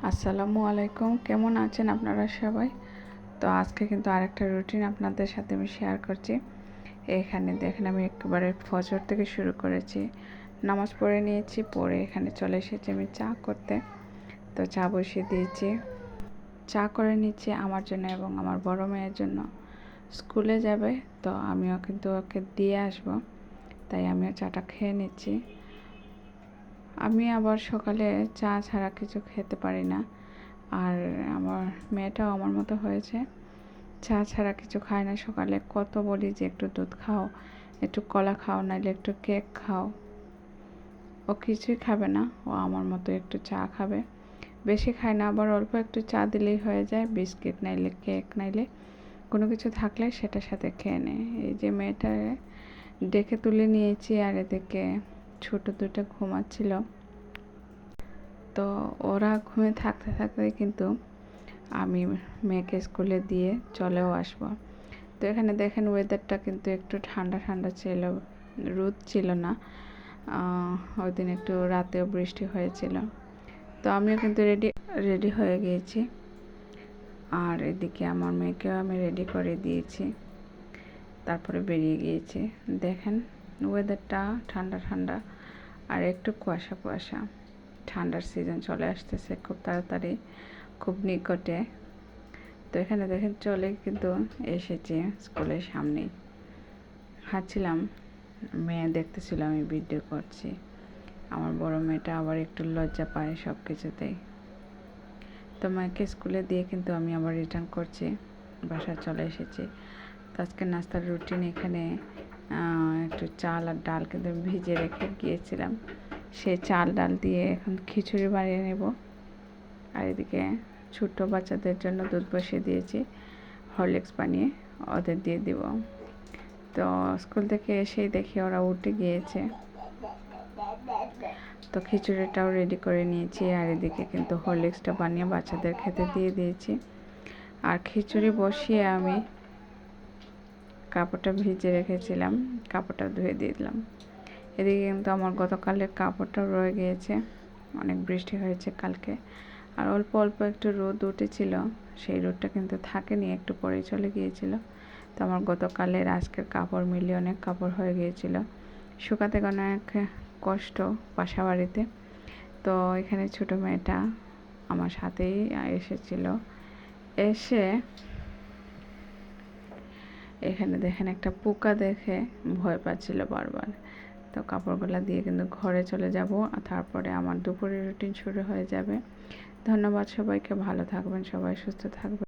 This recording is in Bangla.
আসসালামু আলাইকুম, কেমন আছেন আপনারা সবাই? তো আজকে কিন্তু আরেকটা রুটিন আপনাদের সাথে আমি শেয়ার করছি। এখানে দেখেন আমি একেবারে ফজর থেকে শুরু করেছি, নামাজ পড়ে নিয়েছি, পড়ে এখানে চলে এসেছি আমি চা করতে। তো চা বসিয়ে দিয়েছি, চা করে নিচ্ছি আমার জন্য এবং আমার বড় মেয়ের জন্য। স্কুলে যাবে, তো আমিও কিন্তু ওকে দিয়ে আসবো, তাই আমিও চাটা খেয়ে নিচ্ছি। আমি আবার সকালে চা ছাড়া কিছু খেতে পারি না, আর আমার মেয়েটাও আমার মতো হয়েছে, চা ছাড়া কিছু খায় না। সকালে কত বলি যে একটু দুধ খাও, একটু কলা খাও, নাইলে একটু কেক খাও, ও কিছুই খাবে না। ও আমার মতো একটু চা খাবে, বেশি খায় না, আবার অল্প একটু চা দিলেই হয়ে যায়। বিস্কিট নাইলে কেক নাইলে কোনো কিছু থাকলে সেটার সাথে খেয়ে নেয়। এই যে মেয়েটা ডেকে তুলে নিয়েছি, আর এদিকে ছোট দুটো ঘুমাচ্ছিল। তো ওরা ঘুমিয়ে থাকতে থাকতে কিন্তু আমি মেয়েকে স্কুলে দিয়ে চলেও আসবো। তো এখানে দেখেন ওয়েদারটা কিন্তু একটু ঠান্ডা ঠান্ডা ছিল, রোদ ছিল না। ওই দিন একটু রাতেও বৃষ্টি হয়েছিল। তো আমিও কিন্তু রেডি হয়ে গিয়েছি, আর এদিকে আমার মেয়েকেও আমি রেডি করে দিয়েছি, তারপরে বেরিয়ে গিয়েছি। দেখেন ওয়েদারটা ঠান্ডা ঠান্ডা আর একটু কুয়াশা কুয়াশা। ঠান্ডার সিজন চলে আসতেছে খুব তাড়াতাড়ি, খুব নিকটে। তো এখানে দেখেন চলে কিন্তু এসেছি স্কুলের সামনেই, হাঁটছিলাম, মেয়ে দেখতেছিল আমি ভিডিও করছি। আমার বড় মেয়েটা আবার একটু লজ্জা পায় সব কিছুতেই। তো মাকে স্কুলে দিয়ে কিন্তু আমি আবার রিটার্ন করছি, বাসায় চলে এসেছি। তো আজকে নাস্তার রুটিন এখানে একটু চাল আর ডাল কিন্তু ভিজে রেখে গিয়েছিলাম, সেই চাল ডাল দিয়ে এখন খিচুড়ি বানিয়ে নেব। আর এদিকে ছোট্ট বাচ্চাদের জন্য দুধ বসিয়ে দিয়েছি, হরলিক্স বানিয়ে ওদের দিয়ে দিব। তো স্কুল থেকে এসেই দেখি ওরা উঠে গিয়েছে, তো খিচুড়িটাও রেডি করে নিয়েছি, আর এদিকে কিন্তু হরলিক্সটা বানিয়ে বাচ্চাদের খেতে দিয়ে দিয়েছি। আর খিচুড়ি বসিয়ে আমি কাপড়টা ভিজে রেখেছিলাম, কাপড়টা ধুয়ে দিয়ে দিলাম। এদিকে কিন্তু আমার গতকালের কাপড়টাও রয়ে গিয়েছে, অনেক বৃষ্টি হয়েছে কালকে, আর অল্প অল্প একটু রোদ উঠেছিল, সেই রোদটা কিন্তু থাকেনি, একটু পরেই চলে গিয়েছিল। তো আমার গতকালের আজকের কাপড় মিলিয়ে অনেক কাপড় হয়ে গিয়েছিল, শুকাতে অনেক কষ্ট বাসা বাড়িতে। তো এখানে ছোটো মেয়েটা আমার সাথেই এসেছিল, এসে এখানে দেখেন একটা পোকা দেখে ভয় পাচ্ছিল বারবার। তো কাপড়গুলো দিয়ে কিন্তু ঘরে চলে যাব, আর তারপরে আমার দুপুরের রুটিন শুরু হয়ে যাবে। ধন্যবাদ সবাইকে, ভালো থাকবেন সবাই, সুস্থ থাকবেন।